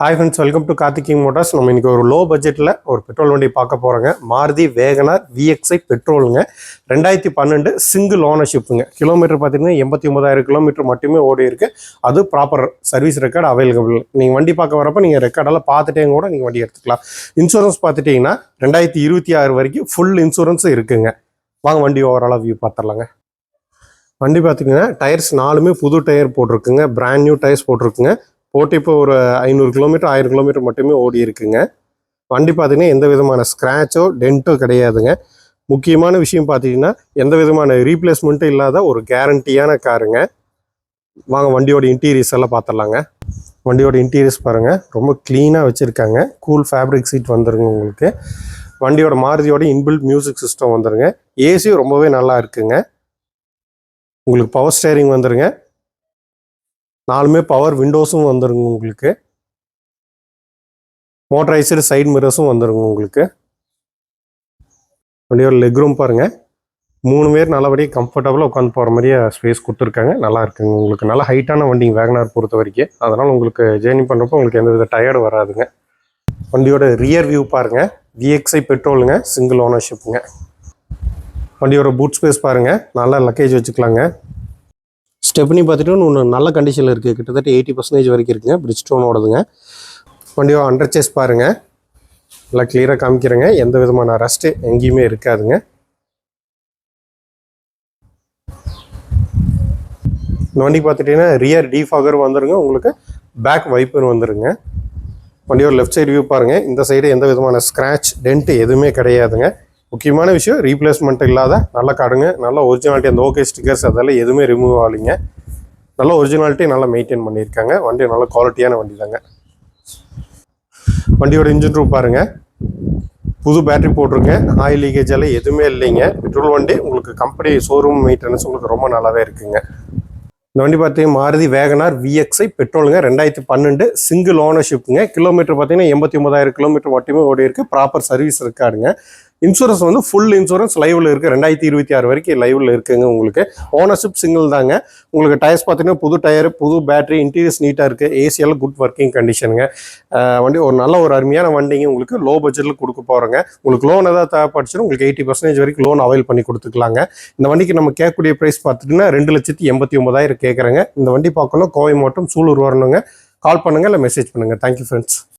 Hi friends, welcome to Karthik King Motors. நம்ம இன்னைக்கு ஒரு லோ பட்ஜெட்ல ஒரு பெட்ரோல் வண்டி பார்க்க போறோங்க. மாருதி வேகனார் VXI பெட்ரோலுங்க. 2012 சிங்கிள் ஓனர்ஷிப்புங்க. கிலோமீட்டர் பார்த்தீங்கன்னா 89,000 கிலோமீட்டர் மட்டுமே ஓடி இருக்கு. அது ப்ராப்பர் சர்வீஸ் ரெக்கார்டு அவைலபிள். நீங்க வண்டி பார்க்க வரப்ப நீங்க ரெக்கார்டெல்லாம் பார்த்துட்டே கூட நீங்க வண்டி எடுத்துக்கலாம். இன்சூரன்ஸ் பார்த்துட்டீங்கன்னா 2026 வரைக்கும் ஃபுல் இன்சூரன்ஸ் இருக்குங்க. வாங்க வண்டி ஓவராலாக வியூ பார்த்துடலாங்க. வண்டி பார்த்தீங்கன்னா டயர்ஸ் 4மே புது டயர் போட்டிருக்குங்க. பிராண்ட் நியூ டயர்ஸ் போட்டிருக்குங்க. போட்டு இப்போ ஒரு 500 கிலோமீட்டர் 1000 கிலோமீட்டர் மட்டுமே ஓடி இருக்குங்க. வண்டி பார்த்தீங்கன்னா எந்த விதமான ஸ்க்ராச்சோ டென்ட்டோ கிடையாதுங்க. முக்கியமான விஷயம் பார்த்தீங்கன்னா எந்த விதமான ரீப்ளேஸ்மெண்ட்டும் இல்லாத ஒரு கேரண்டியான காருங்க. வாங்க வண்டியோட இன்டீரியர்ஸ் எல்லாம் பார்த்துடலாங்க. வண்டியோட இன்டீரியர்ஸ் பாருங்கள், ரொம்ப க்ளீனாக வச்சுருக்காங்க. கூல் ஃபேப்ரிக் சீட் வந்துருங்க உங்களுக்கு. வண்டியோட மாருதியோட இன்பில்ட் மியூசிக் சிஸ்டம் வந்துருங்க. ஏசியும் ரொம்பவே நல்லா இருக்குங்க. உங்களுக்கு பவர் ஸ்டேரிங் வந்துருங்க. 4மே பவர் விண்டோஸும் வந்துருங்க உங்களுக்கு. மோட்டரைஸ்டு சைடு மிரர்ஸும் வந்துருங்க உங்களுக்கு. வண்டியோட லெக் ரூம் பாருங்கள், 3 பேர் நல்லபடியாக கம்ஃபர்டபுளாக உட்காந்து போகிற மாதிரியே ஸ்பேஸ் கொடுத்துருக்காங்க. நல்லா இருக்குங்க உங்களுக்கு. நல்ல ஹைட்டான வண்டிங்க வேகனார் பொறுத்த வரைக்கும். அதனால் உங்களுக்கு ஜேர்னி பண்ணுறப்போ உங்களுக்கு எந்த வித டயர்டு வராதுங்க. வண்டியோட ரியர் வியூ பாருங்கள், VXI பெட்ரோலுங்க, சிங்கிள் ஓனர்ஷிப்புங்க. வண்டியோட பூட் ஸ்பேஸ் பாருங்கள், நல்லா லக்கேஜ் வச்சுக்கலாங்க. ஸ்டெப்னி பார்த்துட்டு ஒன்று நல்ல கண்டிஷனில் இருக்குது. கிட்டத்தட்ட 80% வரைக்கும் இருக்குங்க. பிரிட்ஜ் ஸ்டோன் ஓடுதுங்க. வண்டியோ அண்டர் சேஸ் பாருங்கள், நல்லா கிளியராக காமிக்கிறேங்க. எந்த விதமான ரஸ்ட்டு எங்கேயுமே இருக்காதுங்க. இந்த வண்டி பார்த்துட்டிங்கன்னா ரியர் டீஃபாகர் வந்துருங்க உங்களுக்கு. பேக் வைப்பர் வந்துருங்க. வண்டியோட லெஃப்ட் சைடு வியூ பாருங்கள். இந்த சைடு எந்த விதமான ஸ்க்ராட்ச் டென்ட் எதுவுமே கிடையாதுங்க. முக்கியமான விஷயம் ரீப்ளேஸ்மெண்ட் இல்லாத நல்ல காடுங்க. நல்ல ஒரிஜினாலிட்டி, அந்த ஓகே ஸ்டிக்கர்ஸ் அதெல்லாம் எதுவுமே ரிமூவ் ஆகலைங்க. நல்ல ஒரிஜினாலிட்டி நல்லா மெயின்டைன் பண்ணியிருக்காங்க. வண்டி நல்ல குவாலிட்டியான வண்டி தாங்க. வண்டியோட இன்ஜின் ரூம் பாருங்கள், புது பேட்டரி போட்டிருங்க. ஆயில் லீக்கேஜ் எல்லாம் எதுவுமே இல்லைங்க. பெட்ரோல் வண்டி உங்களுக்கு கம்பெனி ஷோரூம் மெயின்டெனன்ஸ் உங்களுக்கு ரொம்ப நல்லாவே இருக்குங்க. இந்த வண்டி பார்த்தீங்கன்னா மாருதி வேகனார் VXI பெட்ரோலுங்க. 2012 சிங்கிள் ஓனர்ஷிப்புங்க. கிலோமீட்டர் பார்த்தீங்கன்னா 89,000 கிலோமீட்டர் மட்டுமே ஓடி இருக்கு. ப்ராப்பர் சர்வீஸ் இருக்காருங்க. இன்சூரன்ஸ் வந்து ஃபுல் இன்சூரன்ஸ் லைவ்ல இருக்குது. 2026 வரைக்கும் லைவ்ல இருக்குங்க உங்களுக்கு. ஓனர்ஷிப் சிங்கிள் தாங்க. உங்களுக்கு டயர்ஸ் பார்த்தீங்கன்னா புது டயர், புது பேட்டரி, இன்டீரியர்ஸ் நீட்டாக இருக்குது. ஏசியெல்லாம் குட் ஒர்க்கிங் கண்டிஷனுங்க. வண்டி ஒரு நல்ல ஒரு அருமையான வண்டிங்க. உங்களுக்கு லோ பட்ஜெட்டில் கொடுக்க போகிறோங்க. உங்களுக்கு லோன் ஏதாவது தேவைப்படுச்சுன்னா உங்களுக்கு 80% வரைக்கும் லோன் அவைல் பண்ணி கொடுத்துக்கலாங்க. இந்த வண்டிக்கு நம்ம கேட்கக்கூடிய ப்ரைஸ் பார்த்துட்டிங்கன்னா 2,89,000 கேட்குறேங்க. இந்த வண்டி பார்க்கணும் கோவை மாவட்டம் சூலூர் வரணுங்க. கால் பண்ணுங்கள் இல்லை மெசேஜ் பண்ணுங்கள். Thank you friends.